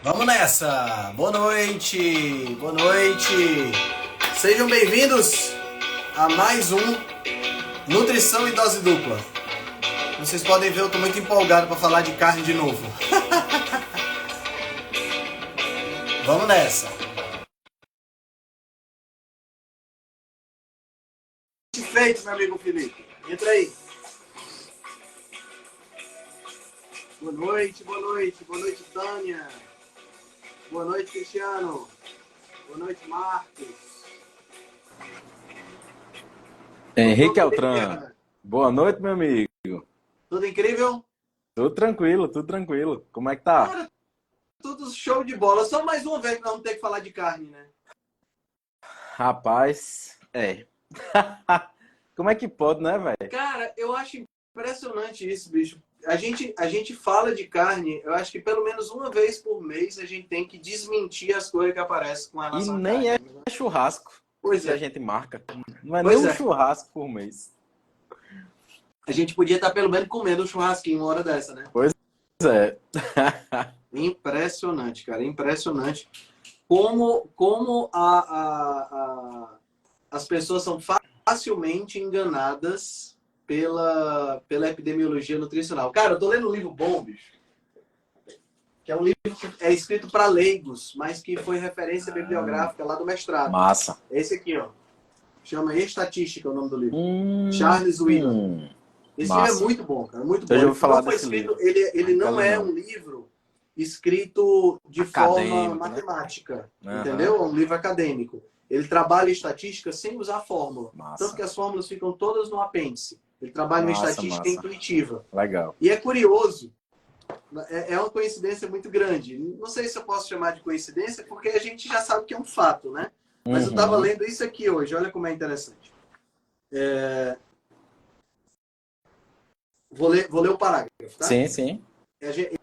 Vamos nessa! Boa noite! Boa noite! Sejam bem-vindos a mais um Nutrição e Dose Dupla. Vocês podem ver, eu tô muito empolgado para falar de carne de novo. Vamos nessa! Feito, meu amigo Felipe. Entra aí. Boa noite, boa noite. Boa noite, Tânia. Boa noite, Cristiano. Boa noite, Marcos. Henrique Altran. Boa noite, meu amigo. Tudo incrível? Tudo tranquilo, tudo tranquilo. Como é que tá? Cara, tudo show de bola. Só mais uma vez que nós vamos ter que falar de carne, né? Rapaz, Como é que pode, né, velho? Cara, eu acho impressionante isso, bicho. A gente fala de carne, eu acho que pelo menos uma vez por mês a gente tem que desmentir as coisas que aparecem com E relação à nem carne. é churrasco Pois que a é. gente marca. Não é Pois nem um é. churrasco por mês. A gente podia estar pelo menos comendo um churrasquinho uma hora dessa, né? Pois é. Impressionante, cara. Impressionante. Como as pessoas são facilmente enganadas pela epidemiologia nutricional. Cara, eu tô lendo um livro bom, bicho. Que é um livro que é escrito para leigos, mas que foi referência bibliográfica lá do mestrado. Massa. Esse aqui, ó. Chama Estatística, é o nome do livro. Charles Wheeler. Esse livro é muito bom, cara. Muito bom. Eu já ouvi falar Não foi desse escrito, livro. ele não é um livro escrito de forma Acadêmico, né? matemática. Aham. Entendeu? É um livro acadêmico. Ele trabalha estatística sem usar fórmula. Massa. Tanto que as fórmulas ficam todas no apêndice. Ele trabalha uma estatística Massa. intuitiva. Legal. E é curioso. É uma coincidência muito grande. Não sei se eu posso chamar de coincidência, porque a gente já sabe que é um fato, né? Mas eu estava lendo isso aqui hoje. Olha como é interessante. Vou ler o parágrafo, tá? Sim. Ele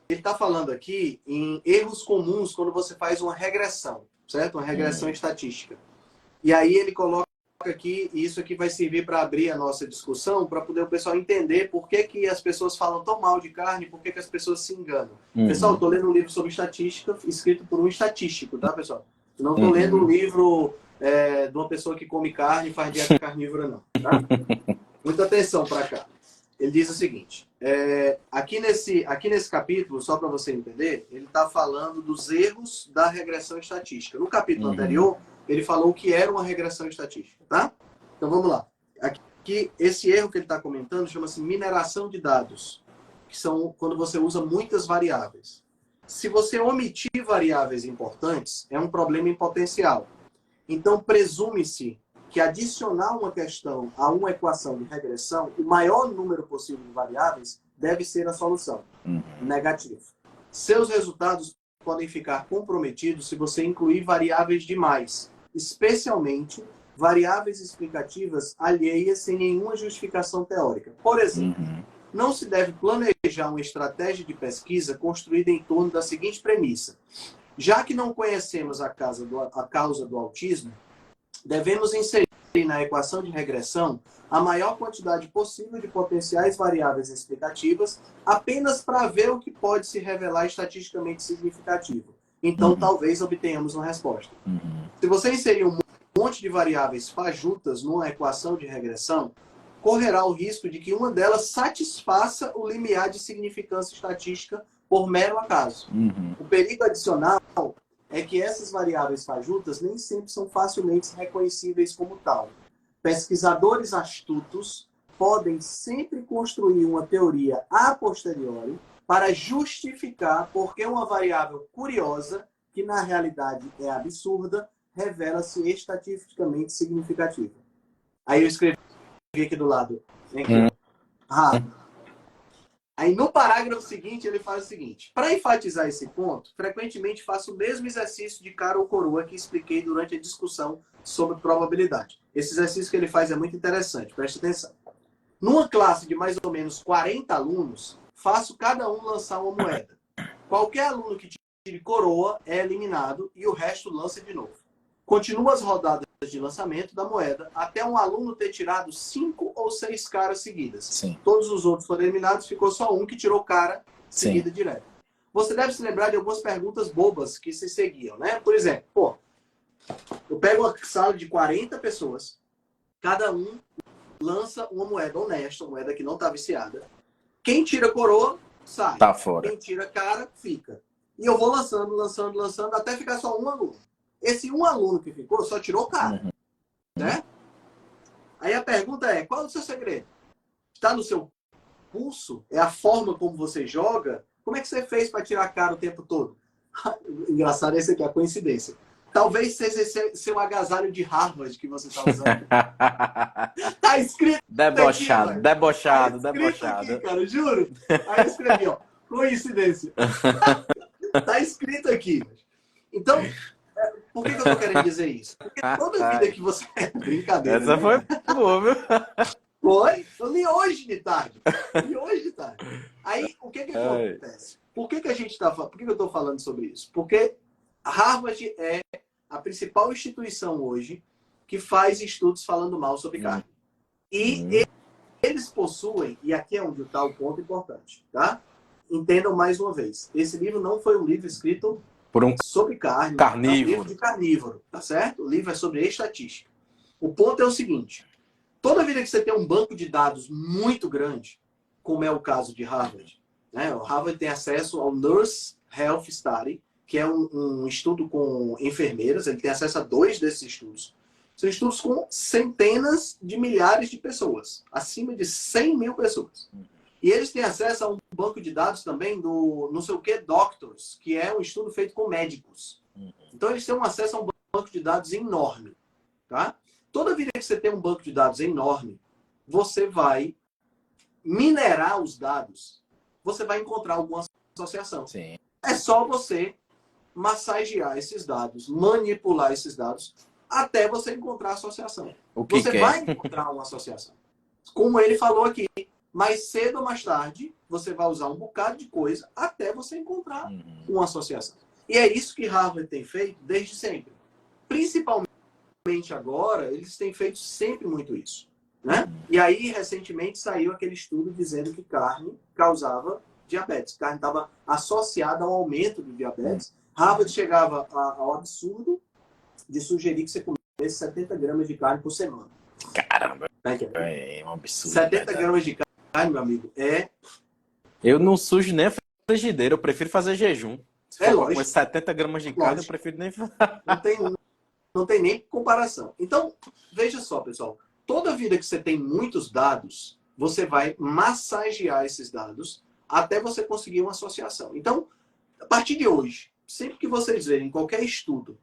está falando aqui em erros comuns quando você faz uma regressão, certo? Uma regressão estatística. E aí ele coloca aqui, e isso aqui vai servir para abrir a nossa discussão, para poder o pessoal entender por que as pessoas falam tão mal de carne, por que as pessoas se enganam. Pessoal, estou lendo um livro sobre estatística, escrito por um estatístico, tá, pessoal? Não estou lendo um livro de uma pessoa que come carne e faz dieta carnívora, não. Tá? Muita atenção para cá. Ele diz o seguinte, aqui nesse capítulo, só para você entender, ele está falando dos erros da regressão estatística. No capítulo anterior, ele falou que era uma regressão estatística, tá? Então vamos lá. Aqui, esse erro que ele está comentando chama-se mineração de dados, que são quando você usa muitas variáveis. Se você omitir variáveis importantes, é um problema em potencial. Então presume-se que adicionar uma questão a uma equação de regressão, o maior número possível de variáveis deve ser a solução. Negativo. Seus resultados podem ficar comprometidos se você incluir variáveis demais, especialmente variáveis explicativas alheias sem nenhuma justificação teórica. Por exemplo, não se deve planejar uma estratégia de pesquisa construída em torno da seguinte premissa. Já que não conhecemos a causa do autismo, devemos inserir na equação de regressão a maior quantidade possível de potenciais variáveis explicativas apenas para ver o que pode se revelar estatisticamente significativo. Então, talvez obtenhamos uma resposta. Se você inserir um monte de variáveis fajutas numa equação de regressão, correrá o risco de que uma delas satisfaça o limiar de significância estatística por mero acaso. O perigo adicional é que essas variáveis fajutas nem sempre são facilmente reconhecíveis como tal. Pesquisadores astutos podem sempre construir uma teoria a posteriori para justificar por que uma variável curiosa, que na realidade é absurda, revela-se estatisticamente significativa. Aí eu escrevi aqui do lado. Aí no parágrafo seguinte ele faz o seguinte. Para enfatizar esse ponto, frequentemente faço o mesmo exercício de cara ou coroa que expliquei durante a discussão sobre probabilidade. Esse exercício que ele faz é muito interessante, preste atenção. Numa classe de mais ou menos 40 alunos, faço cada um lançar uma moeda. Qualquer aluno que tire coroa é eliminado e o resto lança de novo. Continua as rodadas de lançamento da moeda até um aluno ter tirado 5 ou 6 caras seguidas. Sim. Todos os outros foram eliminados, ficou só um que tirou cara seguida direta. você deve se lembrar de algumas perguntas bobas que se seguiam, né? Por exemplo, pô, eu pego uma sala de 40 pessoas, cada um lança uma moeda honesta, uma moeda que não está viciada. Quem tira coroa, sai. Tá fora. Quem tira cara, fica. E eu vou lançando, até ficar só um aluno. Esse um aluno que ficou só tirou cara. Né? Aí a pergunta é, qual é o seu segredo? Está no seu pulso? É a forma como você joga? Como é que você fez para tirar cara o tempo todo? Engraçado esse aqui, a coincidência. Talvez seja seu agasalho de Harvard que você está usando. Tá escrito Debochado, aqui, debochado, tá debochado. aqui, cara, juro. Aí eu escrevi, ó, coincidência. Tá escrito aqui. Então, por que eu tô querendo dizer isso? Porque toda vida que você... Brincadeira, Essa né? foi boa, viu? Foi? Eu li hoje de tarde. Aí, o que acontece? Por que a gente tá falando? Por que eu estou falando sobre isso? Porque Harvard é a principal instituição hoje que faz estudos falando mal sobre carne. E eles possuem, e aqui é onde está o ponto importante, tá? Entendam mais uma vez. Esse livro não foi um livro escrito por um sobre carne. carnívoro. É um livro de carnívoro, tá certo? O livro é sobre estatística. O ponto é o seguinte. Toda vida que você tem um banco de dados muito grande, como é o caso de Harvard, né? O Harvard tem acesso ao Nurse Health Study, que é um estudo com enfermeiras, ele tem acesso a 2 desses estudos. São estudos com centenas de milhares de pessoas, acima de 100 mil pessoas. E eles têm acesso a um banco de dados também do não sei o que Doctors, que é um estudo feito com médicos. Então eles têm um acesso a um banco de dados enorme, tá? Toda vida que você tem um banco de dados enorme, você vai minerar os dados, você vai encontrar alguma associação. Sim. É só você massagear esses dados, manipular esses dados, até você encontrar a associação. Você vai encontrar uma associação. Como ele falou aqui, mais cedo ou mais tarde, você vai usar um bocado de coisa até você encontrar uma associação. E é isso que Harvard tem feito desde sempre. Principalmente agora, eles têm feito sempre muito isso. Né? E aí, recentemente, saiu aquele estudo dizendo que carne causava diabetes. Carne estava associada ao aumento do diabetes. Harvard chegava ao absurdo de sugerir que você comesse 70 gramas de carne por semana. Caramba, é um absurdo. 70 gramas de carne, meu amigo, Eu não sujo nem a frigideira, eu prefiro fazer jejum. Se for lógico. Com 70 gramas de carne, eu prefiro nem... Não tem nem comparação. Então, veja só, pessoal. Toda vida que você tem muitos dados, você vai massagear esses dados até você conseguir uma associação. Então, a partir de hoje, sempre que vocês verem qualquer estudo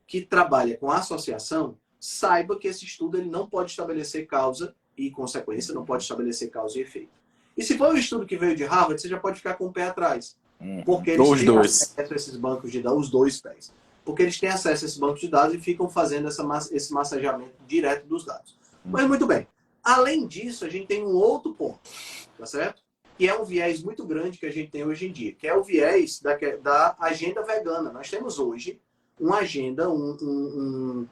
que trabalha com associação, saiba que esse estudo ele não pode estabelecer causa e consequência, não pode estabelecer causa e efeito. E se for um estudo que veio de Harvard, você já pode ficar com o pé atrás. Porque eles têm acesso a esses bancos de dados, os 2 pés. Porque eles têm acesso a esse banco de dados e ficam fazendo esse massageamento direto dos dados. Mas muito bem. Além disso, a gente tem um outro ponto, tá certo? Que é um viés muito grande que a gente tem hoje em dia, que é o viés da agenda vegana. Nós temos hoje uma agenda, uma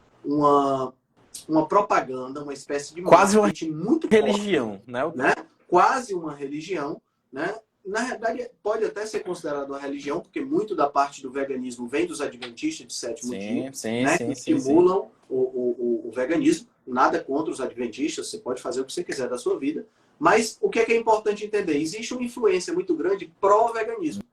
propaganda, uma espécie de quase marketing muito religião, forte, né? Quase uma religião, né? Na realidade, pode até ser considerado uma religião, porque muito da parte do veganismo vem dos adventistas de sétimo dia, né? Que estimulam o veganismo. Nada contra os adventistas, você pode fazer o que você quiser da sua vida. Mas o que é importante entender? Existe uma influência muito grande pró-veganismo.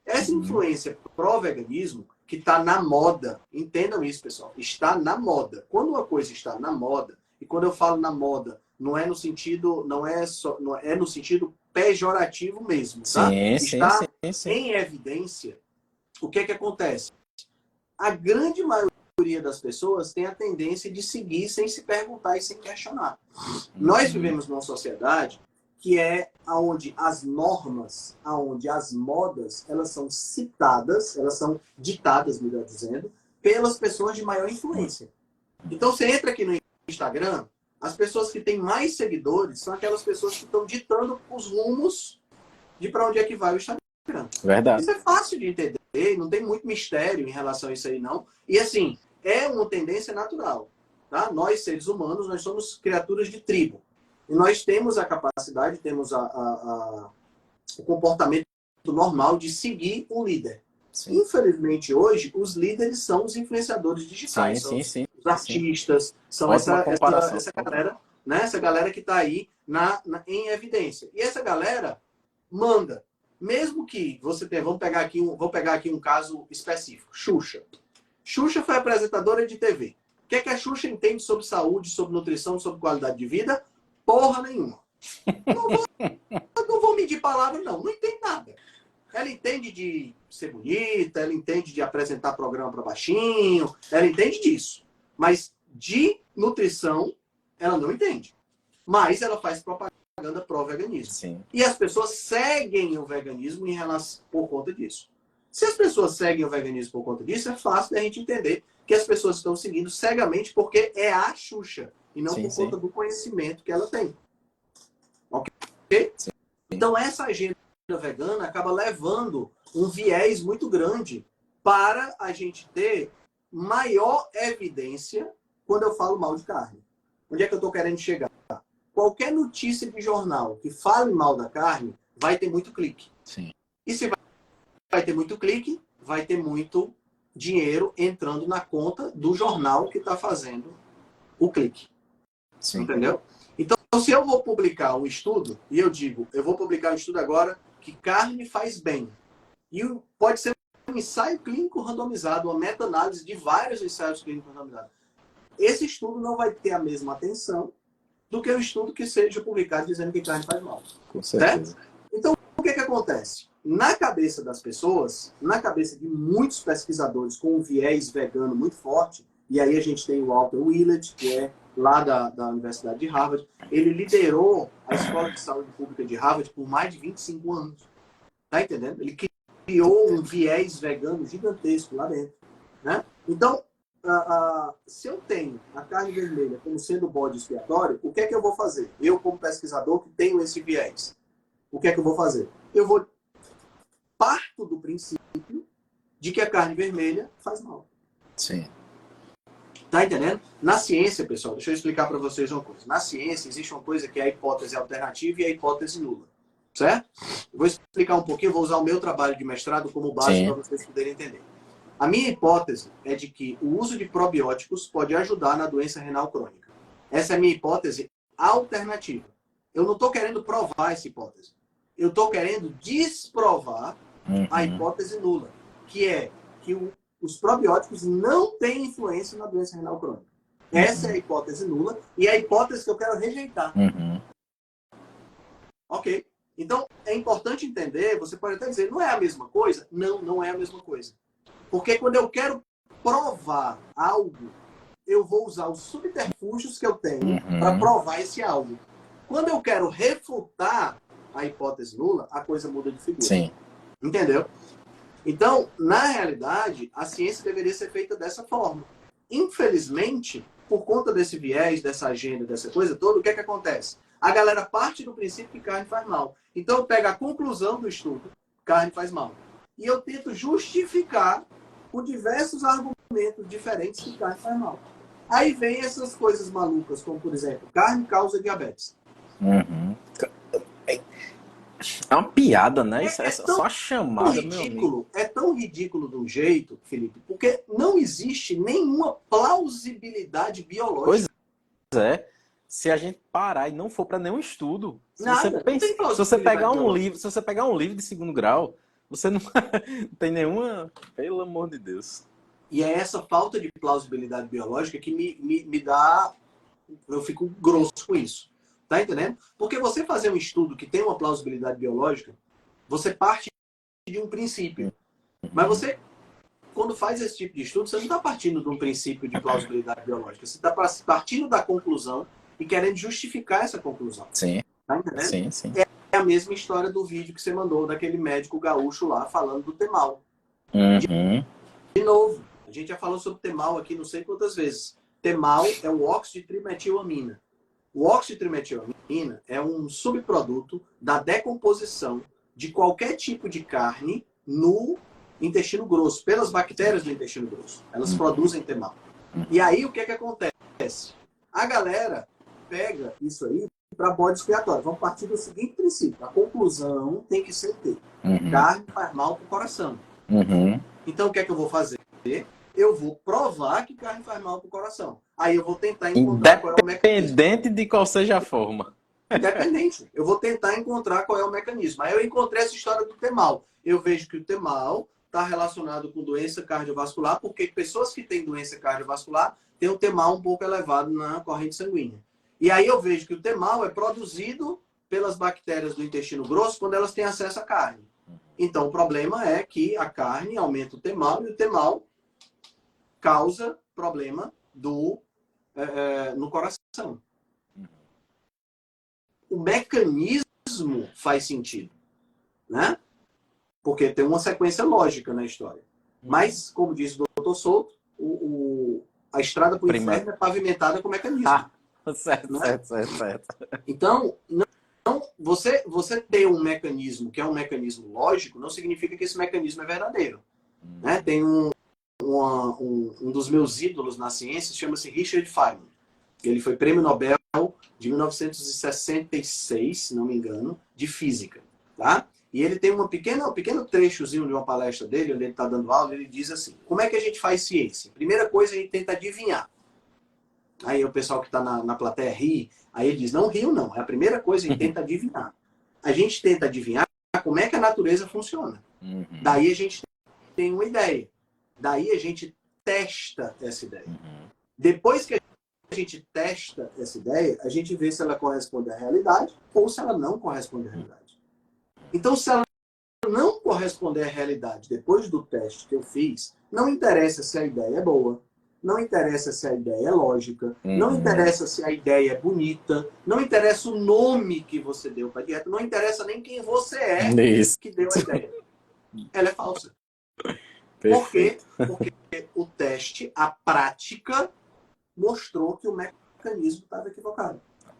Essa influência pró-veganismo, que está na moda, entendam isso, pessoal, está na moda. Quando uma coisa está na moda, e quando eu falo na moda, não é no sentido, não é no sentido pejorativo mesmo, tá? Está em evidência. O que é que acontece? A grande maioria das pessoas tem a tendência de seguir sem se perguntar e sem questionar. Nós vivemos numa sociedade que é onde as normas, onde as modas, elas são citadas, elas são ditadas, melhor dizendo, pelas pessoas de maior influência. Então, você entra aqui no Instagram, as pessoas que têm mais seguidores são aquelas pessoas que estão ditando os rumos de para onde é que vai o Instagram. Verdade. Isso é fácil de entender, não tem muito mistério em relação a isso aí, não. E assim, é uma tendência natural. Tá? Nós, seres humanos, nós somos criaturas de tribo. E nós temos a capacidade, temos o comportamento normal de seguir um líder. Sim. Infelizmente, hoje, os líderes são os influenciadores digitais, Sim, são sim, sim, os artistas, são ótima comparação. essa galera, né? Essa galera que está aí em evidência. E essa galera manda. Mesmo que você tenha, vamos pegar aqui um caso específico, Xuxa. Xuxa foi apresentadora de TV. O que é que a Xuxa entende sobre saúde, sobre nutrição, sobre qualidade de vida? Porra nenhuma. Não vou medir palavras, não. Não entende nada. Ela entende de ser bonita, ela entende de apresentar programa para baixinho, ela entende disso. Mas de nutrição, ela não entende. Mas ela faz propaganda pró-veganismo. Sim. E as pessoas seguem o veganismo por conta disso. Se as pessoas seguem o veganismo por conta disso, é fácil da gente entender que as pessoas estão seguindo cegamente porque é a Xuxa e não por conta do conhecimento que ela tem. Ok? Sim. Então, essa agenda vegana acaba levando um viés muito grande para a gente ter maior evidência quando eu falo mal de carne. Onde é que eu estou querendo chegar? Qualquer notícia de jornal que fale mal da carne vai ter muito clique. Sim. E se vai ter muito clique, vai ter muito dinheiro entrando na conta do jornal que está fazendo o clique. Sim. Entendeu? Então, se eu vou publicar um estudo, e eu digo, eu vou publicar um estudo agora que carne faz bem. E pode ser um ensaio clínico randomizado, uma meta-análise de vários ensaios clínicos randomizados. Esse estudo não vai ter a mesma atenção do que o estudo que seja publicado dizendo que carne faz mal. Com certeza. Certo? Então, o que acontece? Na cabeça das pessoas, na cabeça de muitos pesquisadores com um viés vegano muito forte, e aí a gente tem o Walter Willett, que é lá da Universidade de Harvard, ele liderou a Escola de Saúde Pública de Harvard por mais de 25 anos. Tá entendendo? Ele criou um viés vegano gigantesco lá dentro. Né? Então, se eu tenho a carne vermelha como sendo o bode expiatório, o que é que eu vou fazer? Eu, como pesquisador que tenho esse viés, o que é que eu vou fazer? Eu parto do princípio de que a carne vermelha faz mal. Sim. Tá entendendo? Na ciência, pessoal, deixa eu explicar para vocês uma coisa. Na ciência existe uma coisa que é a hipótese alternativa e a hipótese nula. Certo? Eu vou explicar um pouquinho, vou usar o meu trabalho de mestrado como base para vocês poderem entender. A minha hipótese é de que o uso de probióticos pode ajudar na doença renal crônica. Essa é a minha hipótese alternativa. Eu não estou querendo provar essa hipótese. Eu estou querendo desprovar a hipótese nula, que é que os probióticos não têm influência na doença renal crônica. Essa é a hipótese nula e é a hipótese que eu quero rejeitar. Ok. Então, é importante entender, você pode até dizer, não é a mesma coisa? Não, não é a mesma coisa. Porque quando eu quero provar algo, eu vou usar os subterfúgios que eu tenho para provar esse algo. Quando eu quero refutar a hipótese nula, a coisa muda de figura. Sim. Entendeu? Então, na realidade, a ciência deveria ser feita dessa forma. Infelizmente, por conta desse viés, dessa agenda, dessa coisa toda, o que é que acontece? A galera parte do princípio que carne faz mal. Então, eu pego a conclusão do estudo, carne faz mal. E eu tento justificar com diversos argumentos diferentes que carne faz mal. Aí vem essas coisas malucas, como, por exemplo, carne causa diabetes. É uma piada, né? Isso é só chamada, ridículo, é tão ridículo de um jeito, Felipe, porque não existe nenhuma plausibilidade biológica. Pois é. Se a gente parar e não for para nenhum estudo, se você pegar um livro de segundo grau, você não tem nenhuma... Pelo amor de Deus. E é essa falta de plausibilidade biológica que me dá... Eu fico grosso com isso. Tá entendendo? Porque você fazer um estudo que tem uma plausibilidade biológica, você parte de um princípio. Mas você, quando faz esse tipo de estudo, você não está partindo de um princípio de plausibilidade biológica. Você está partindo da conclusão e querendo justificar essa conclusão. Sim. Tá entendendo? Sim, sim. É a mesma história do vídeo que você mandou daquele médico gaúcho lá falando do Temal. De novo, a gente já falou sobre Temal aqui não sei quantas vezes. Temal é o óxido de trimetilamina. O óxido de trimetilamina é um subproduto da decomposição de qualquer tipo de carne no intestino grosso, pelas bactérias do intestino grosso. Elas produzem Temal. E aí, o que é que acontece? A galera pega isso aí para bode expiatório. Vamos partir do seguinte princípio. A conclusão tem que ser o quê? Uhum. Carne faz mal para o coração. Uhum. Então, o que é que eu vou fazer? Eu vou provar que carne faz mal para o coração. Aí eu vou tentar encontrar qual é o mecanismo. Independente de qual seja a forma. Independente. Eu vou tentar encontrar qual é o mecanismo. Aí eu encontrei essa história do temal. Eu vejo que o temal está relacionado com doença cardiovascular, porque pessoas que têm doença cardiovascular têm o temal um pouco elevado na corrente sanguínea. E aí eu vejo que o temal é produzido pelas bactérias do intestino grosso quando elas têm acesso à carne. Então, o problema é que a carne aumenta o temal e o temal causa problema no coração. O mecanismo faz sentido, né? Porque tem uma sequência lógica na história. Mas, como disse o Dr. Souto, a estrada para o inferno é pavimentada com mecanismo. Certo, né? certo. Então, você ter um mecanismo que é um mecanismo lógico, não significa que esse mecanismo é verdadeiro. Né? Tem um dos meus ídolos na ciência, chama-se Richard Feynman. Ele foi prêmio Nobel de 1966, se não me engano, de física. Tá? E ele tem um pequeno trechozinho de uma palestra dele, onde ele está dando aula, ele diz assim, como é que a gente faz ciência? Primeira coisa, a gente tenta adivinhar. Aí o pessoal que está na plateia ri, aí ele diz, não riu não, é a primeira coisa, a gente tenta adivinhar. A gente tenta adivinhar como é que a natureza funciona. Uhum. Daí a gente tem uma ideia. Daí a gente testa essa ideia. Uhum. Depois que a gente testa essa ideia, a gente vê se ela corresponde à realidade ou se ela não corresponde à realidade. Então, se ela não corresponder à realidade depois do teste que eu fiz, não interessa se a ideia é boa, não interessa se a ideia é lógica, não interessa se a ideia é bonita, não interessa o nome que você deu para a dieta, não interessa nem quem você é que deu a ideia. Ela é falsa. Perfeito. Por quê? Porque o teste, a prática, mostrou que o mecanismo estava equivocado. A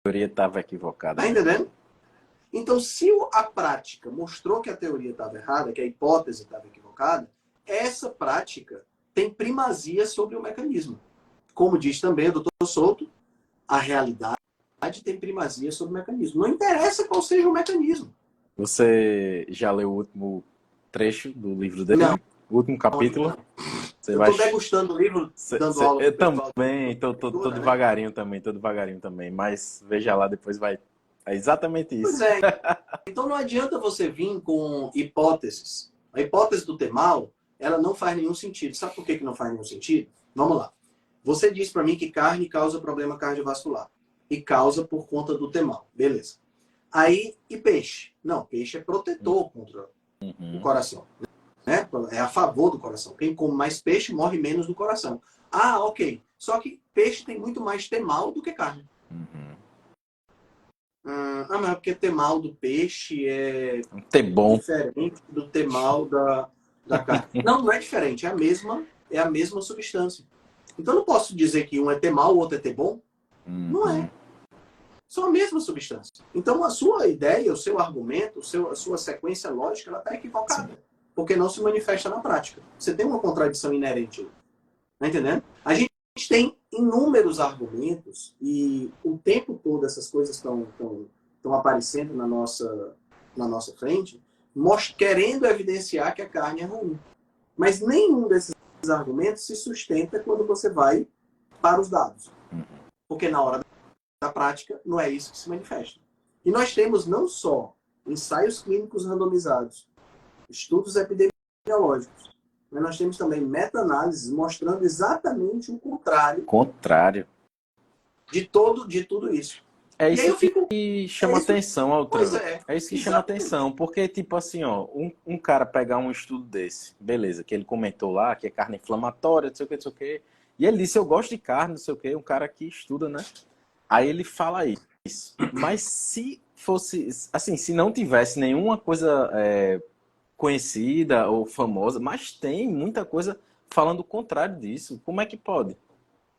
teoria estava equivocada. Tá entendendo? Então, se a prática mostrou que a teoria estava errada, que a hipótese estava equivocada, essa prática tem primazia sobre o mecanismo. Como diz também o Dr. Souto, a realidade tem primazia sobre o mecanismo. Não interessa qual seja o mecanismo. Você já leu o último trecho do livro dele? Não. O último capítulo? Não. Eu estou degustando o livro, dando aula. Eu também, estou devagarinho também, mas veja lá, depois vai. É exatamente isso. Pois é. Então não adianta você vir com hipóteses. A hipótese do temal, ela não faz nenhum sentido. Sabe por que não faz nenhum sentido? Vamos lá. Você disse para mim que carne causa problema cardiovascular. E causa por conta do temal. Beleza. Aí, e peixe? Não, peixe é protetor contra o coração. Né? É a favor do coração. Quem come mais peixe morre menos do coração. Ah, ok. Só que peixe tem muito mais temal do que carne. Mas é porque temal do peixe é diferente do temal da carne. Não é diferente. É a mesma substância. Então não posso dizer que um é temal, o outro é tebom. Não é. São a mesma substância. Então a sua ideia, o seu argumento, a sua sequência lógica, ela está equivocada. Sim. Porque não se manifesta na prática. Você tem uma contradição inerente. Tá entendendo? A gente tem inúmeros argumentos e o tempo todo essas coisas estão aparecendo na nossa frente, querendo evidenciar que a carne é ruim. Mas nenhum desses argumentos se sustenta quando você vai para os dados. Porque na hora da prática não é isso que se manifesta. E nós temos não só ensaios clínicos randomizados, estudos epidemiológicos, mas nós temos também meta-análises mostrando exatamente o contrário. De tudo isso. É isso que chama atenção, Altran. É isso que chama atenção, porque, tipo assim, ó, um cara pegar um estudo desse, beleza, que ele comentou lá, que é carne inflamatória, não sei o que, e ele disse, eu gosto de carne, não sei o que, um cara que estuda, né? Aí ele fala isso. Mas se fosse, assim, se não tivesse nenhuma coisa conhecida ou famosa, mas tem muita coisa falando o contrário disso, como é que pode?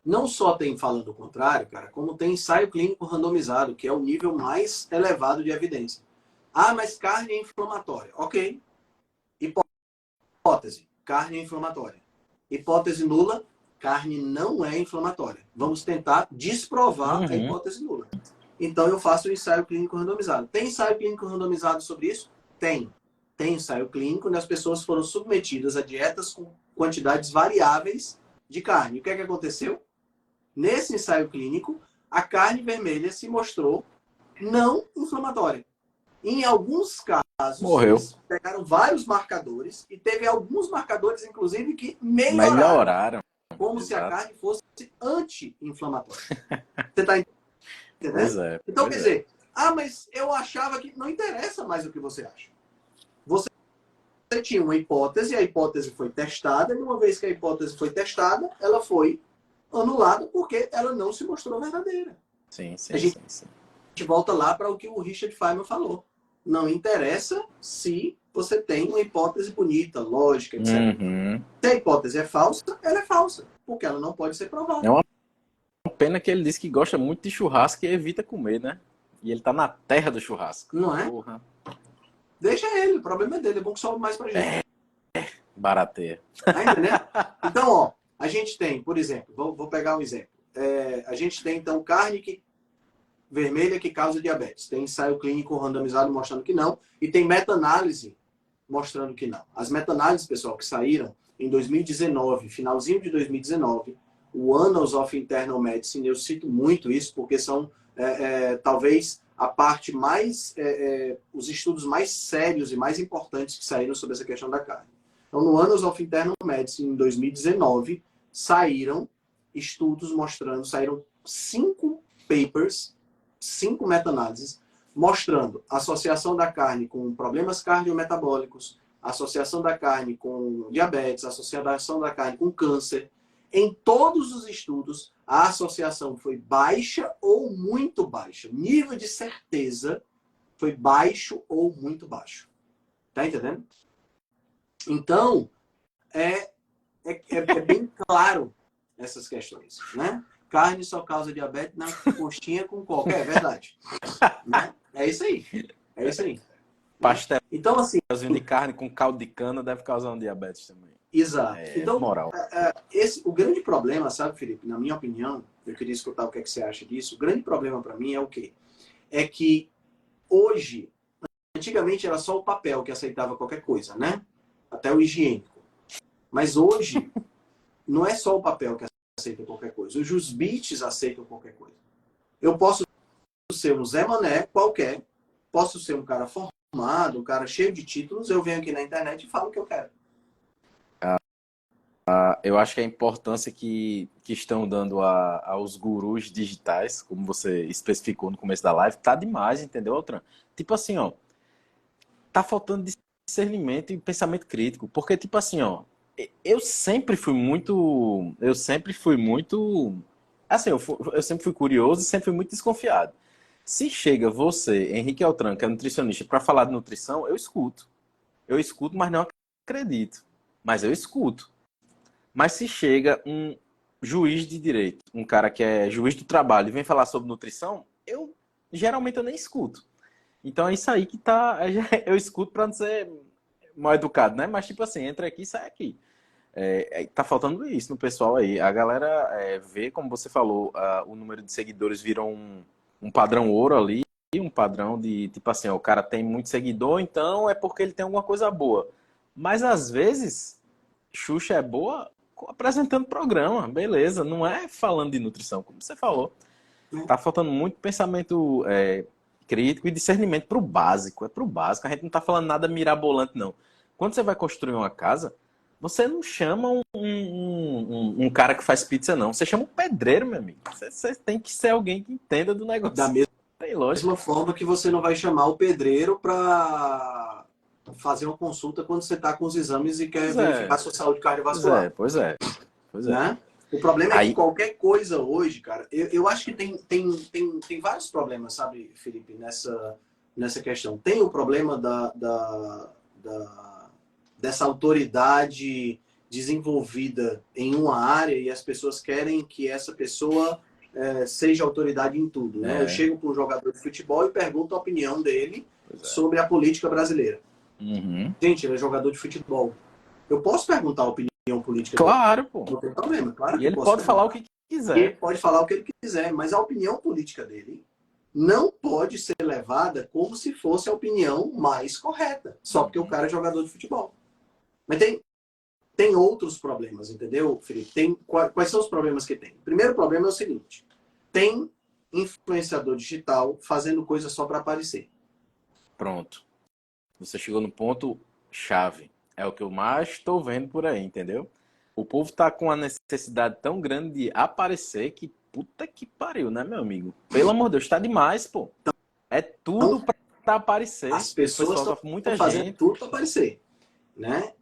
Não só tem falando o contrário, cara, como tem ensaio clínico randomizado, que é o nível mais elevado de evidência. Ah, mas carne é inflamatória. Ok. Hipótese, carne é inflamatória. Hipótese nula, carne não é inflamatória. Vamos tentar desprovar a hipótese nula. então eu faço o ensaio clínico randomizado. Tem ensaio clínico randomizado sobre isso? Tem. Tem ensaio clínico onde as pessoas foram submetidas a dietas com quantidades variáveis de carne. O que é que aconteceu? Nesse ensaio clínico, a carne vermelha se mostrou não inflamatória. Em alguns casos, morreu. eles pegaram vários marcadores e teve alguns marcadores, inclusive, que Melhoraram. Como Exato. se a carne fosse anti-inflamatória. Você está entendendo? Pois é. Então, quer dizer, mas eu achava que não interessa mais o que você acha. Você tinha uma hipótese, a hipótese foi testada, e uma vez que a hipótese foi testada, ela foi anulada porque ela não se mostrou verdadeira. Sim. A gente volta lá para o que o Richard Feynman falou. Não interessa se você tem uma hipótese bonita, lógica, etc. Uhum. Se a hipótese é falsa, ela é falsa, porque ela não pode ser provada. É uma pena que ele disse que gosta muito de churrasco e evita comer, né? E ele tá na terra do churrasco. Não é? Porra. Deixa ele, o problema é dele, é bom que sobe mais pra gente. Barateia. Tá entendendo? Então, ó, a gente tem, por exemplo, vou pegar um exemplo. A gente tem, então, carne vermelha que causa diabetes. Tem ensaio clínico randomizado mostrando que não. E tem meta-análise mostrando que não. As meta-análises, pessoal, que saíram em 2019, finalzinho de 2019, o Annals of Internal Medicine, eu cito muito isso, porque são, talvez, a parte mais, os estudos mais sérios e mais importantes que saíram sobre essa questão da carne. Então, no Annals of Internal Medicine, em 2019, saíram estudos mostrando, saíram 5 papers, 5 meta-análises, mostrando a associação da carne com problemas cardiometabólicos, a associação da carne com diabetes, a associação da carne com câncer. Em todos os estudos, a associação foi baixa ou muito baixa. O nível de certeza foi baixo ou muito baixo. Tá entendendo? Então, é bem claro essas questões, né? Carne só causa diabetes na coxinha com coca. É verdade. Né? É isso aí. É isso aí. Pastel. Então, assim... de carne com caldo de cana deve causar um diabetes também. Exato. Então, moral. O grande problema, sabe, Felipe, na minha opinião, eu queria escutar o que é que você acha disso, o grande problema para mim é o quê? É que hoje, antigamente era só o papel que aceitava qualquer coisa, né? Até o higiênico. Mas hoje, não é só o papel que aceita qualquer coisa. Hoje os bits aceitam qualquer coisa. Eu posso ser um Zé Mané qualquer, posso ser um cara formado, um cara cheio de títulos, eu venho aqui na internet e falo o que eu quero. Eu acho que a importância que estão dando aos gurus digitais, como você especificou no começo da live, tá demais, entendeu, Altran? Tipo assim, ó, tá faltando discernimento e pensamento crítico, porque tipo assim, ó, eu sempre fui muito, assim, eu sempre fui curioso e sempre fui muito desconfiado. Se chega você, Henrique Altran, que é nutricionista, para falar de nutrição, eu escuto, mas não acredito, mas eu escuto. Mas se chega um juiz de direito, um cara que é juiz do trabalho e vem falar sobre nutrição, geralmente eu nem escuto. Então é isso aí que tá. Eu escuto para não ser mal educado, né? Mas tipo assim, entra aqui e sai aqui. Tá faltando isso no pessoal aí. A galera vê, como você falou, o número de seguidores virou um padrão ouro ali, um padrão de tipo assim, ó, o cara tem muito seguidor, então é porque ele tem alguma coisa boa. Mas às vezes, Xuxa é boa apresentando programa, beleza, não é falando de nutrição, como você falou. Tá faltando muito pensamento crítico e discernimento pro básico. É pro básico, a gente não tá falando nada mirabolante, não. Quando você vai construir uma casa, você não chama um cara que faz pizza, não. Você chama um pedreiro, meu amigo. Você tem que ser alguém que entenda do negócio. Da mesma forma que você não vai chamar o pedreiro para fazer uma consulta quando você está com os exames e quer verificar a sua saúde cardiovascular. Pois é. Né? O problema é que qualquer coisa hoje, cara, eu acho que tem vários problemas, sabe, Felipe, nessa questão. Tem o problema dessa autoridade desenvolvida em uma área e as pessoas querem que essa pessoa seja autoridade em tudo. Né? Eu chego para um jogador de futebol e pergunto a opinião dele sobre a política brasileira. Uhum. Gente, ele é jogador de futebol. Eu posso perguntar a opinião política dele? Pô. Não tem problema, claro. E ele pode falar o que quiser. Ele pode falar o que ele quiser, mas a opinião política dele não pode ser levada como se fosse a opinião mais correta, só porque o cara é jogador de futebol. Mas tem outros problemas, entendeu, Felipe? Quais são os problemas que tem? O primeiro problema é o seguinte: tem influenciador digital fazendo coisa só para aparecer. Pronto. Você chegou no ponto chave. É o que eu mais estou vendo por aí, entendeu? O povo tá com uma necessidade tão grande de aparecer que puta que pariu, né, meu amigo? Pelo amor de Deus, tá demais, pô. É tudo Então, pra aparecer. as pessoas Estão estão fazendo tudo para aparecer, né?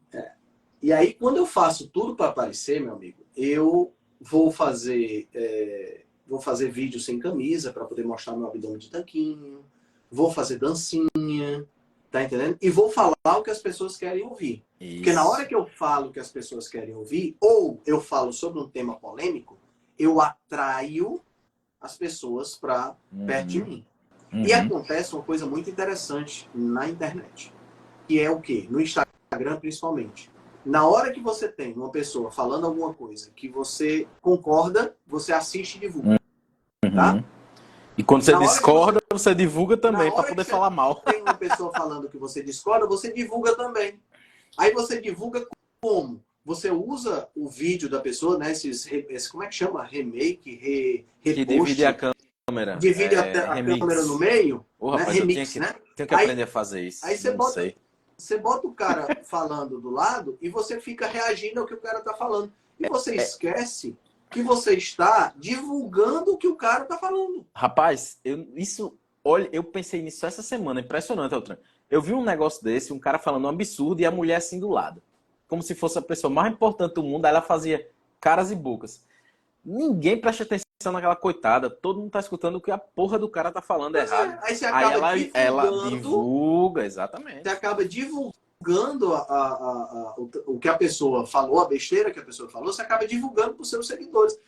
E aí, quando eu faço tudo para aparecer, meu amigo, eu vou fazer vídeo sem camisa para poder mostrar meu abdômen de tanquinho, vou fazer dancinha, tá entendendo? E vou falar o que as pessoas querem ouvir. Isso. Porque na hora que eu falo o que as pessoas querem ouvir, ou eu falo sobre um tema polêmico, eu atraio as pessoas para perto de mim. E acontece uma coisa muito interessante na internet, que é o quê? No Instagram, principalmente. Na hora que você tem uma pessoa falando alguma coisa que você concorda, você assiste e divulga. Tá? E quando você discorda, você divulga também, para poder falar mal. Tem uma pessoa falando que você discorda, você divulga também. Aí você divulga como? Você usa o vídeo da pessoa, né? Como é que chama? Remake, repost. Que divide a câmera. Divide a câmera no meio. Ô, rapaz, remix, eu tenho que aprender a fazer isso. Aí você bota o cara falando do lado e você fica reagindo ao que o cara tá falando. E você esquece que você está divulgando o que o cara tá falando. Rapaz, olha, eu pensei nisso essa semana, impressionante, Altran. Eu vi um negócio desse, um cara falando um absurdo e a mulher assim do lado. Como se fosse a pessoa mais importante do mundo, aí ela fazia caras e bocas. Ninguém presta atenção naquela coitada, todo mundo tá escutando o que a porra do cara tá falando errado. Aí você acaba ela divulga, exatamente. Você acaba divulgando o que a pessoa falou, a besteira que a pessoa falou, você acaba divulgando para os seus seguidores.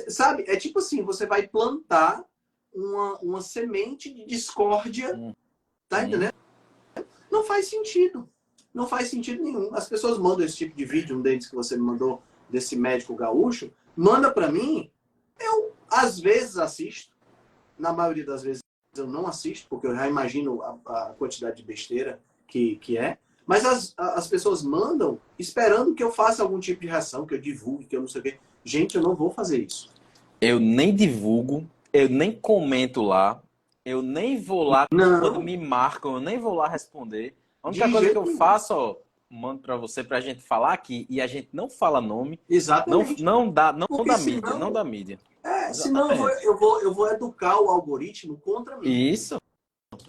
Sabe? É tipo assim, você vai plantar uma semente de discórdia, tá entendendo? Não faz sentido. Não faz sentido nenhum. As pessoas mandam esse tipo de vídeo, um deles que você me mandou, desse médico gaúcho, manda para mim, eu às vezes assisto, na maioria das vezes eu não assisto, porque eu já imagino a quantidade de besteira que é, mas as pessoas mandam esperando que eu faça algum tipo de reação, que eu divulgue, que eu não sei o quê. Gente, eu não vou fazer isso. Eu nem divulgo, eu nem comento lá, eu nem vou lá quando me marcam, eu nem vou lá responder. A única coisa que eu faço, ó, mando para você pra gente falar aqui, e a gente não fala nome. Exatamente. Não dá mídia, não dá mídia. Senão eu vou educar o algoritmo contra mim. Isso,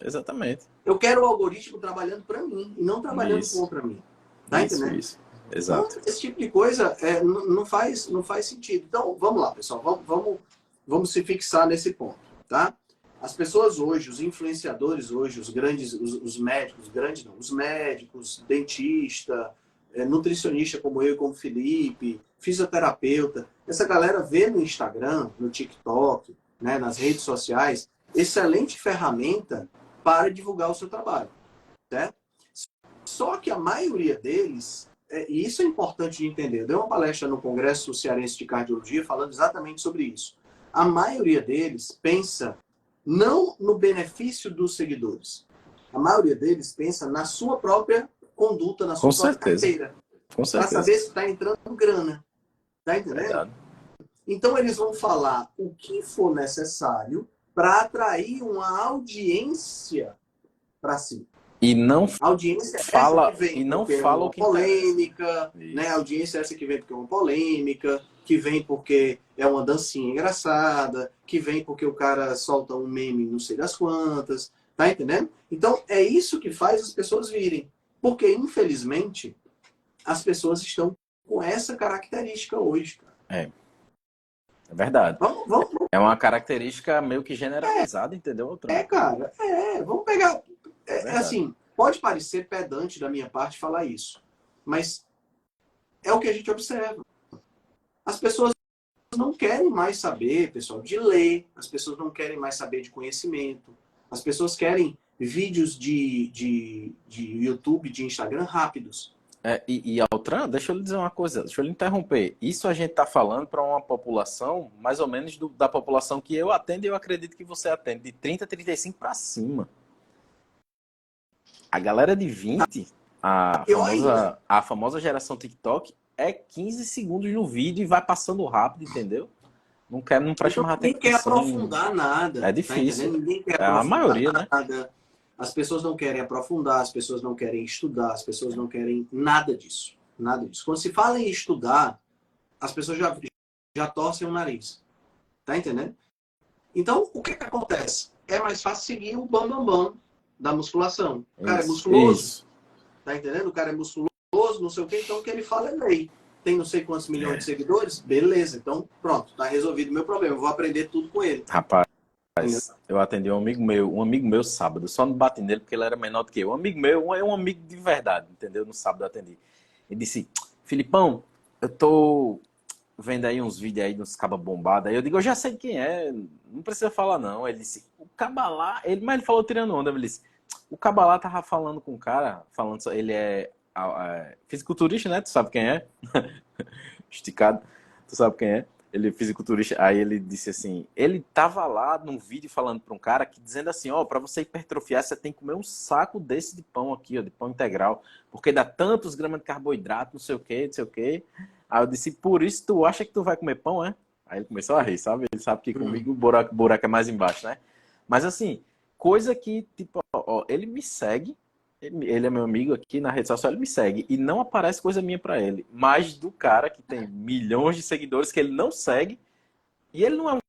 exatamente. Eu quero o algoritmo trabalhando para mim e não trabalhando contra mim. Tá entendendo? Isso. Exato. Então, esse tipo de coisa não faz sentido. Então, vamos lá, pessoal. Vamos se fixar nesse ponto, tá? As pessoas hoje, os influenciadores hoje, os grandes, os médicos, grandes não, os médicos, dentista, nutricionista como eu e como Felipe, fisioterapeuta, essa galera vê no Instagram, no TikTok, né, nas redes sociais, excelente ferramenta para divulgar o seu trabalho, certo? Só que a maioria deles, e isso é importante de entender, eu dei uma palestra no Congresso Cearense de Cardiologia falando exatamente sobre isso. A maioria deles pensa não no benefício dos seguidores. A maioria deles pensa na sua própria conduta, na sua própria carteira. Com certeza. Para saber se está entrando grana. Tá entendendo? Verdade. Então eles vão falar o que for necessário para atrair uma audiência para si. E não audiência fala, essa que vem e não porque fala é uma polêmica, né? A audiência essa que vem porque é uma polêmica, que vem porque é uma dancinha engraçada, que vem porque o cara solta um meme não sei das quantas, tá entendendo? Então é isso que faz as pessoas virem, porque infelizmente as pessoas estão com essa característica hoje. É verdade. É uma característica meio que generalizada, entendeu? Cara, vamos pegar. Assim, pode parecer pedante da minha parte falar isso, mas é o que a gente observa. As pessoas não querem mais saber, pessoal, de ler, as pessoas não querem mais saber de conhecimento, as pessoas querem vídeos de YouTube, de Instagram rápidos. E Altran, deixa eu lhe dizer uma coisa, deixa eu lhe interromper. Isso a gente está falando para uma população, mais ou menos da população que eu atendo e eu acredito que você atende, de 30 a 35 para cima. A galera de 20, a famosa geração TikTok, é 15 segundos no vídeo e vai passando rápido, entendeu? Não presta mais atenção. Ninguém quer aprofundar nada. É difícil. Tá, ninguém quer aprofundar a maioria, nada. Né? As pessoas não querem aprofundar, as pessoas não querem estudar, as pessoas não querem nada disso. Nada disso. Quando se fala em estudar, as pessoas já torcem o nariz. Tá entendendo? Então, o que acontece? É mais fácil seguir o bam da musculação. O cara é musculoso. Isso. Tá entendendo? O cara é musculoso, não sei o quê, então o que ele fala é lei. Tem não sei quantos milhões de seguidores? Beleza, então pronto, tá resolvido o meu problema. Eu vou aprender tudo com ele. Rapaz, eu atendi um amigo meu sábado, só não bati nele porque ele era menor do que eu. Um amigo meu, um amigo de verdade, entendeu? No sábado eu atendi. Ele disse, Filipão, eu tô vendo aí uns vídeos aí dos cabas bombados. Aí eu digo, eu já sei quem é, não precisa falar não. Ele disse, o caba lá, mas ele falou tirando onda, ele disse, o caba lá tava falando com um cara, ele é fisiculturista, né? Tu sabe quem é? Esticado. Tu sabe quem é? Ele é fisiculturista. Aí ele disse assim, ele tava lá num vídeo falando para um cara dizendo assim, ó, para você hipertrofiar, você tem que comer um saco desse de pão aqui, ó, de pão integral, porque dá tantos gramas de carboidrato, não sei o quê, não sei o quê. Aí eu disse, por isso tu acha que tu vai comer pão, é? Aí ele começou a rir, sabe? Ele sabe que comigo o buraco é mais embaixo, né? Mas assim, coisa que, tipo, ó, ele me segue, ele é meu amigo aqui na rede social, ele me segue e não aparece coisa minha pra ele, mas do cara que tem milhões de seguidores que ele não segue e ele não é um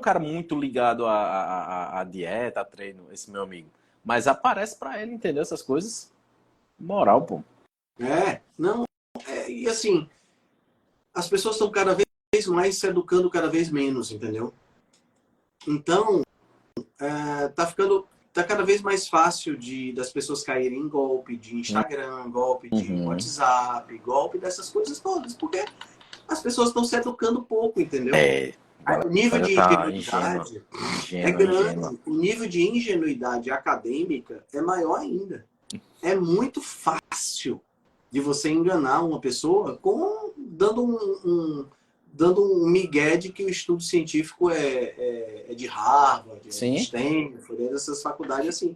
cara muito ligado a dieta, a treino, esse meu amigo, mas aparece pra ele, entendeu? Essas coisas, moral, pô. E assim, as pessoas estão cada vez mais se educando cada vez menos, entendeu? Então, tá cada vez mais fácil das pessoas caírem em golpe de Instagram, golpe de WhatsApp, golpe dessas coisas todas, porque as pessoas estão se educando pouco, entendeu? O nível de ingenuidade é grande. O nível de ingenuidade acadêmica é maior ainda. É muito fácil de você enganar uma pessoa dando um migué de que o estudo científico é de Harvard, de Stanford, dessas faculdades assim.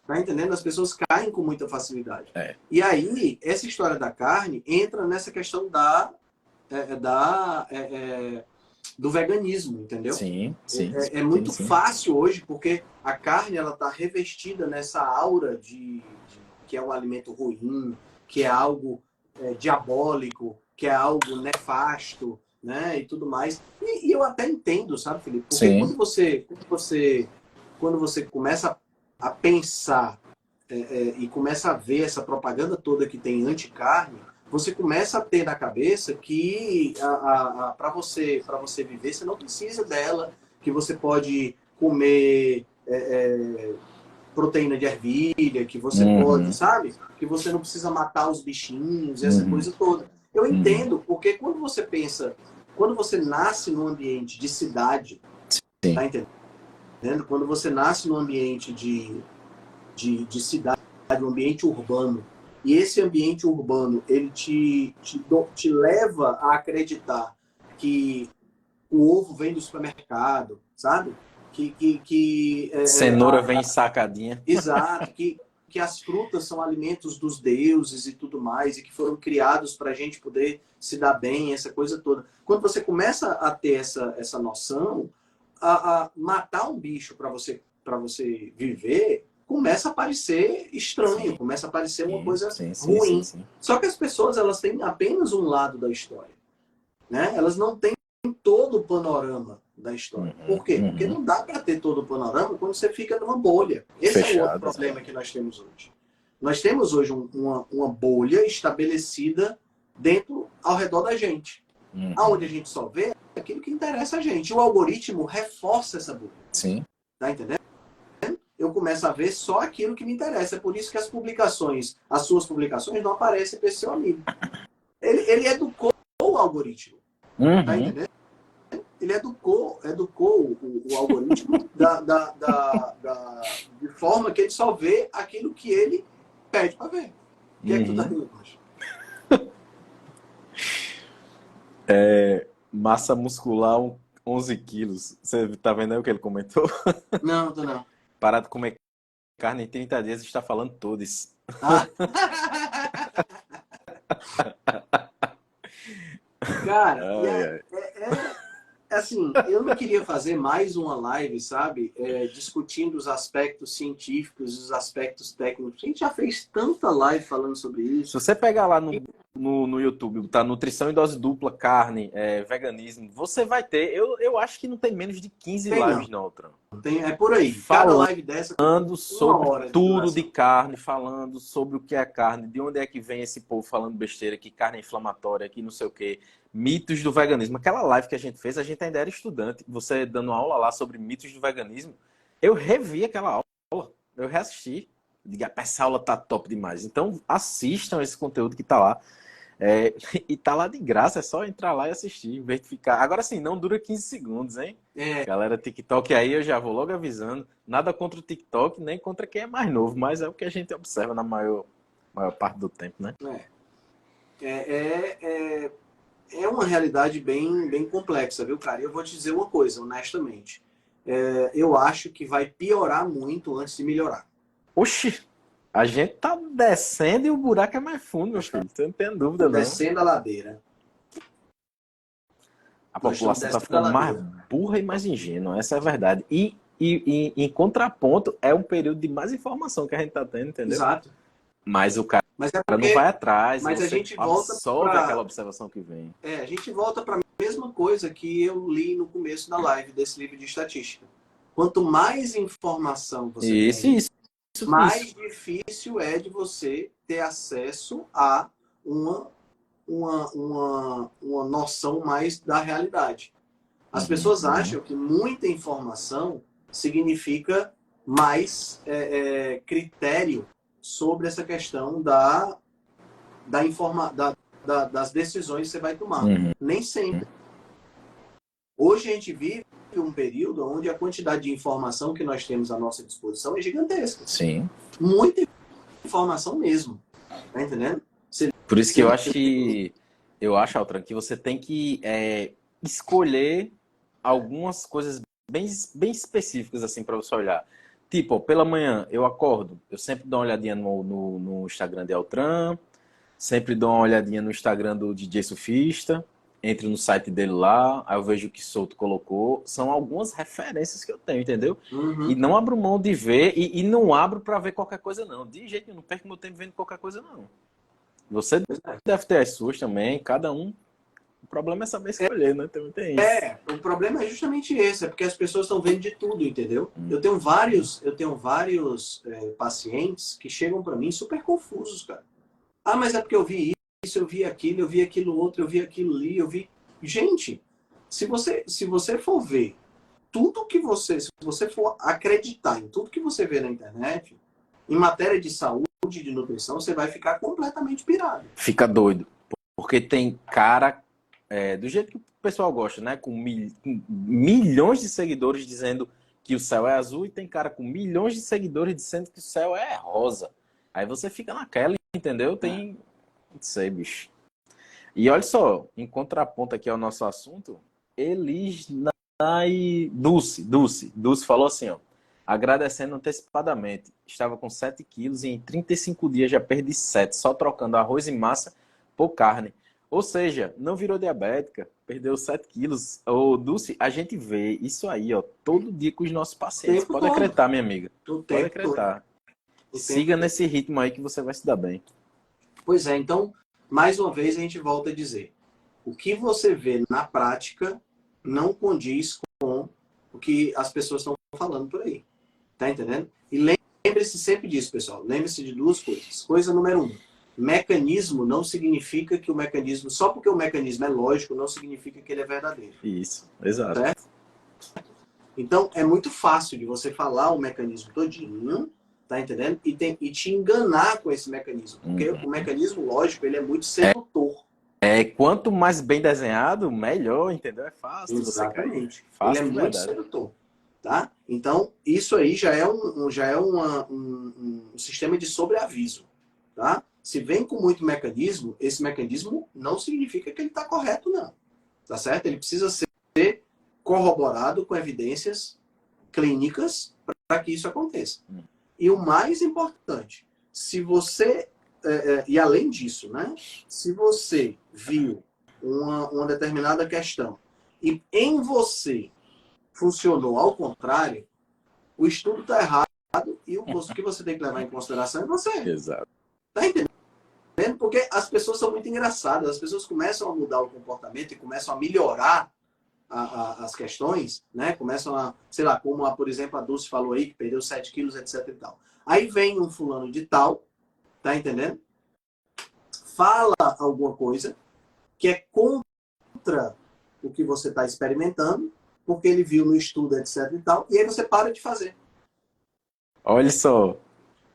Tá entendendo? As pessoas caem com muita facilidade. E aí, essa história da carne entra nessa questão do veganismo, entendeu? Sim. É muito fácil hoje, porque a carne ela tá revestida nessa aura de que é um alimento ruim, que é algo diabólico, que é algo nefasto, né, e tudo mais. E eu até entendo, sabe, Felipe? Porque quando você começa a pensar e começa a ver essa propaganda toda que tem anti-carne, você começa a ter na cabeça que para você viver, você não precisa dela, que você pode comer proteína de ervilha, que você pode, sabe? Que você não precisa matar os bichinhos, essa coisa toda. Eu entendo, porque quando você nasce num ambiente de cidade, tá entendendo? Quando você nasce num ambiente de cidade, um ambiente urbano, e esse ambiente urbano, ele te leva a acreditar que o ovo vem do supermercado, sabe? Cenoura vem sacadinha. Exato, que as frutas são alimentos dos deuses e tudo mais, e que foram criados para a gente poder se dar bem, essa coisa toda. Quando você começa a ter essa noção, a matar um bicho para você viver, começa a parecer estranho, começa a parecer uma coisa ruim. Só que as pessoas, elas têm apenas um lado da história, né? Elas não têm todo o panorama da história. Por quê? Porque não dá para ter todo o panorama quando você fica numa bolha. Esse é o outro problema que nós temos hoje. Nós temos hoje uma bolha estabelecida ao redor da gente. Aonde a gente só vê aquilo que interessa a gente. O algoritmo reforça essa bolha. Sim. Tá entendendo? Eu começo a ver só aquilo que me interessa. É por isso que as suas publicações não aparecem para esse seu amigo. Ele educou o algoritmo. Tá entendendo? Ele educou o algoritmo de forma que ele só vê aquilo que ele pede para ver. Que é tudo aquilo, Massa muscular, 11 quilos. Você tá vendo aí o que ele comentou? Não, tô não. Parar de comer carne em 30 dias está falando todos. Ah. Cara, Ai, ai. assim, eu não queria fazer mais uma live, sabe? Discutindo os aspectos científicos, os aspectos técnicos. A gente já fez tanta live falando sobre Se isso. você pegar lá no YouTube, tá nutrição em dose dupla, carne, veganismo, você vai ter. Eu acho que não tem menos de 15 Tem lives não. não, Tran. É por aí. Cada live dessa tem Falando uma sobre hora de tudo de duração. carne, falando sobre o que é carne, de onde é que vem esse povo falando besteira, que carne é inflamatória, que não sei o quê, mitos do veganismo. Aquela live que a gente fez, a gente ainda era estudante, você dando aula lá sobre mitos do veganismo, eu revi aquela aula, eu reassisti. Diga, essa aula tá top demais. Então assistam esse conteúdo que tá lá. E tá lá de graça, é só entrar lá e assistir, em vez de ficar. Agora sim, não dura 15 segundos, hein? Galera, TikTok aí, eu já vou logo avisando. Nada contra o TikTok, nem contra quem é mais novo, mas é o que a gente observa na maior parte do tempo, né? É uma realidade bem complexa, viu, cara? E eu vou te dizer uma coisa, honestamente. Eu acho que vai piorar muito antes de melhorar. Oxi! A gente tá descendo e o buraco é mais fundo, meu filho. Você não tem dúvida, não. Descendo a ladeira. A população tá ficando mais burra e mais ingênua, essa é a verdade. E em contraponto, é um período de mais informação que a gente tá tendo, entendeu? Exato. Mas o cara Mas não vai atrás, mas você a gente volta absorve aquela observação que vem. A gente volta para a mesma coisa que eu li no começo da live desse livro de estatística. Quanto mais informação você tem, mais difícil é de você ter acesso a uma noção mais da realidade. As pessoas acham que muita informação significa mais critério sobre essa questão das decisões que você vai tomar. Nem sempre. Hoje a gente vive um período onde a quantidade de informação que nós temos à nossa disposição é gigantesca. Sim. Muita informação mesmo. Tá entendendo? Por isso que eu acho, Altran, que você tem que escolher algumas coisas bem específicas assim para você olhar. Tipo, pela manhã eu acordo, eu sempre dou uma olhadinha no Instagram de Altran, sempre dou uma olhadinha no Instagram do DJ Sufista, entro no site dele lá, aí eu vejo o que Souto colocou. São algumas referências que eu tenho, entendeu? E não abro mão de ver, e não abro para ver qualquer coisa, não. De jeito nenhum, não perco meu tempo vendo qualquer coisa, não. Você deve ter as suas também, cada um. O problema é saber escolher, né? Tem isso. O problema é justamente esse, é porque as pessoas estão vendo de tudo, entendeu? Eu tenho vários pacientes que chegam para mim super confusos, cara. Ah, mas é porque eu vi isso, eu vi aquilo outro, eu vi aquilo ali, eu vi... Gente, se você for ver tudo que se você for acreditar em tudo que você vê na internet, em matéria de saúde, de nutrição, você vai ficar completamente pirado. Fica doido. Porque tem cara, do jeito que o pessoal gosta, né? Com milhões de seguidores dizendo que o céu é azul, e tem cara com milhões de seguidores dizendo que o céu é rosa. Aí você fica naquela, entendeu? Não sei, bicho. E olha só, em contraponto aqui ao nosso assunto, Dulce falou assim, ó. Agradecendo antecipadamente. Estava com 7 quilos e em 35 dias já perdi 7, só trocando arroz e massa por carne. Ou seja, não virou diabética, perdeu 7 quilos. Ô, Dulce, a gente vê isso aí, ó, todo dia com os nossos pacientes. Pode acreditar, minha amiga. Pode acreditar. Siga nesse ritmo aí que você vai se dar bem. Pois é, então, mais uma vez a gente volta a dizer. O que você vê na prática não condiz com o que as pessoas estão falando por aí. Tá entendendo? E lembre-se sempre disso, pessoal. Lembre-se de duas coisas. Coisa número 1. Mecanismo não significa que o mecanismo... Só porque o mecanismo é lógico, não significa que ele é verdadeiro. Isso, exato. Certo? Então, é muito fácil de você falar o mecanismo todinho, tá entendendo? E te enganar com esse mecanismo. Porque o mecanismo lógico, ele é muito sedutor. Quanto mais bem desenhado, melhor, entendeu? É fácil. Exatamente. Fácil, ele é muito sedutor. Tá? Então, isso aí já é um sistema de sobreaviso. Tá? Se vem com muito mecanismo, esse mecanismo não significa que ele está correto, não. tá certo? Ele precisa ser corroborado com evidências clínicas para que isso aconteça. E o mais importante, se você, e além disso, né, se você viu uma determinada questão e em você funcionou ao contrário, o estudo está errado e o que você tem que levar em consideração é você. Exato. Tá entendendo? Porque as pessoas são muito engraçadas, as pessoas começam a mudar o comportamento e começam a melhorar as questões, né? Começam a, sei lá, como, por exemplo, a Dulce falou aí, que perdeu 7 quilos, etc e tal. Aí vem um fulano de tal, tá entendendo? Fala alguma coisa que é contra o que você está experimentando, porque ele viu no estudo, etc e tal, e aí você para de fazer. Olha só,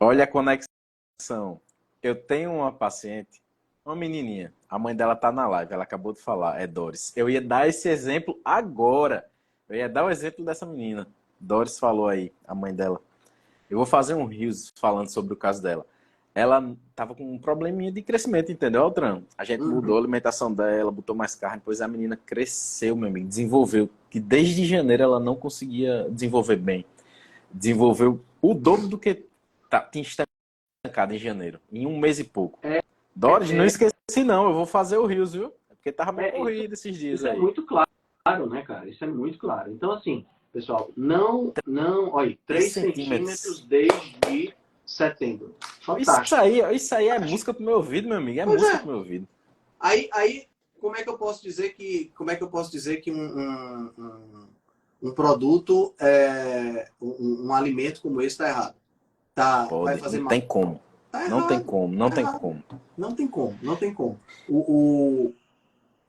olha a conexão. Eu tenho uma paciente, uma menininha, a mãe dela tá na live, ela acabou de falar, é Doris. Eu ia dar esse exemplo agora. Eu ia dar o exemplo dessa menina. Doris falou aí, a mãe dela. Eu vou fazer um rios falando sobre o caso dela. Ela tava com um probleminha de crescimento, entendeu, Altran? A gente mudou a alimentação dela, botou mais carne, depois a menina cresceu, meu amigo, desenvolveu, que desde janeiro ela não conseguia desenvolver bem. Desenvolveu o dobro do que tinha estancado em janeiro, em um mês e pouco. Doris, não esqueci não, eu vou fazer o rios, viu? É porque tava meio corrido esses dias aí. Isso é muito claro, né, cara? Isso é muito claro. Então, assim, pessoal, olha, 3 centímetros desde setembro. Fantástico. Isso aí é música pro meu ouvido, meu amigo. É música pro meu ouvido. Aí, como é que eu posso dizer que um produto, um alimento como esse está errado? Vai fazer não mal? Tem como. Tá não errado, tem como, não tem errado. como. Não tem como.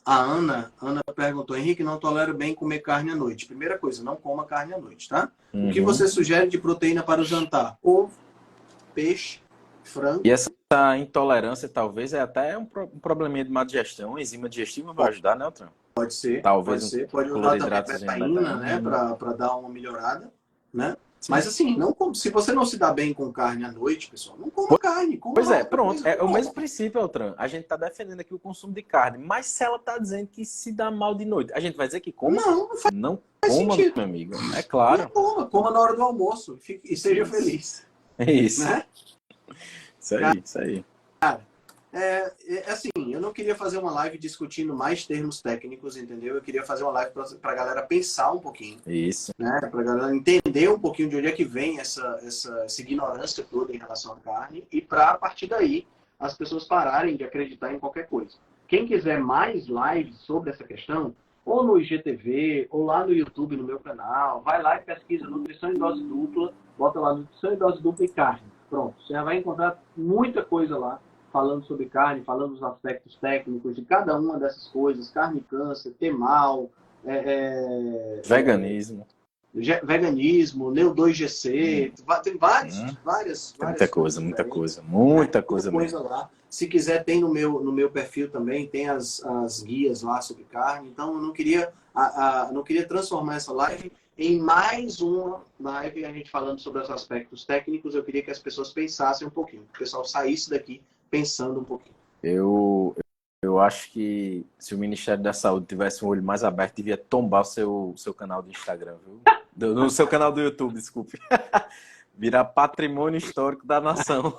A Ana perguntou, Henrique, não tolero bem comer carne à noite. Primeira coisa, não coma carne à noite, tá? O que você sugere de proteína para o jantar? Ovo, peixe, frango. E essa intolerância talvez é até um probleminha de má digestão. A enzima digestiva vai ajudar, né, Altran? Pode ser. Talvez pode usar também a betaína, né? Para dar uma melhorada, né? Sim. Mas assim, se você não se dá bem com carne à noite, pessoal, não coma carne. Pois é, pronto. É o mesmo princípio, Altran. A gente está defendendo aqui o consumo de carne, mas se ela está dizendo que se dá mal de noite, a gente vai dizer que coma? Não coma, sentido. Meu amigo. É claro. Não coma na hora do almoço e seja feliz. É isso. Né? Isso aí. Cara, assim, eu não queria fazer uma live discutindo mais termos técnicos, entendeu? Eu queria fazer uma live para a galera pensar um pouquinho. Isso. Né? Para a galera entender um pouquinho de onde é que vem essa ignorância toda em relação à carne e para, a partir daí, as pessoas pararem de acreditar em qualquer coisa. Quem quiser mais lives sobre essa questão, ou no IGTV, ou lá no YouTube, no meu canal, vai lá e pesquisa nutrição em dose dupla, bota lá nutrição em dose dupla e carne. Pronto, você já vai encontrar muita coisa lá falando sobre carne, falando dos aspectos técnicos de cada uma dessas coisas, carne, câncer, temal, veganismo, Neo2GC, tem várias muita coisa mesmo. Lá. Se quiser, tem no meu perfil também, tem as guias lá sobre carne. Então, eu não queria transformar essa live em mais uma live, a gente falando sobre os aspectos técnicos. Eu queria que as pessoas pensassem um pouquinho, que o pessoal saísse daqui pensando um pouquinho. Eu acho que se o Ministério da Saúde tivesse um olho mais aberto, devia tombar o seu canal do Instagram, viu? No seu canal do YouTube, desculpe. Virar patrimônio histórico da nação.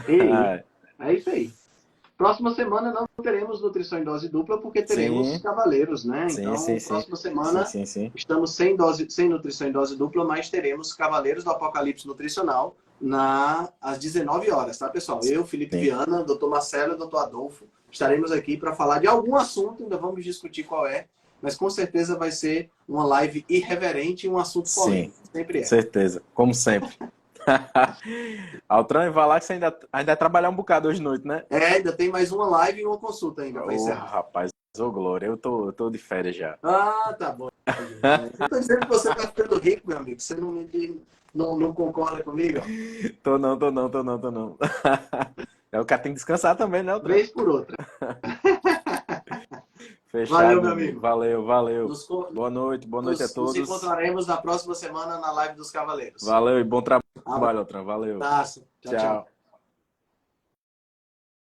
É isso aí. Próxima semana não teremos nutrição em dose dupla, porque teremos cavaleiros, né? Então, próxima semana estamos sem nutrição em dose dupla, mas teremos Cavaleiros do Apocalipse Nutricional às 19 horas, tá, pessoal? Eu, Felipe Viana, Dr. Marcelo e Dr. Adolfo estaremos aqui para falar de algum assunto, ainda vamos discutir qual é, mas com certeza vai ser uma live irreverente e um assunto polêmico. Sempre é. Certeza, como sempre. Altran, vai lá que você ainda vai trabalhar um bocado hoje à noite, né? Ainda tem mais uma live e uma consulta ainda para encerrar. Rapaz, Glória, eu tô de férias já. Tá bom. Eu tô dizendo que você tá ficando rico, meu amigo. Você não concorda comigo? Tô não. O cara tem que descansar também, né, Altran? Vez por outra. Fechado, valeu, meu amigo. Valeu. Boa noite a todos. Nos encontraremos na próxima semana na live dos Cavaleiros. Valeu e bom trabalho, Altran. Valeu. Tchau.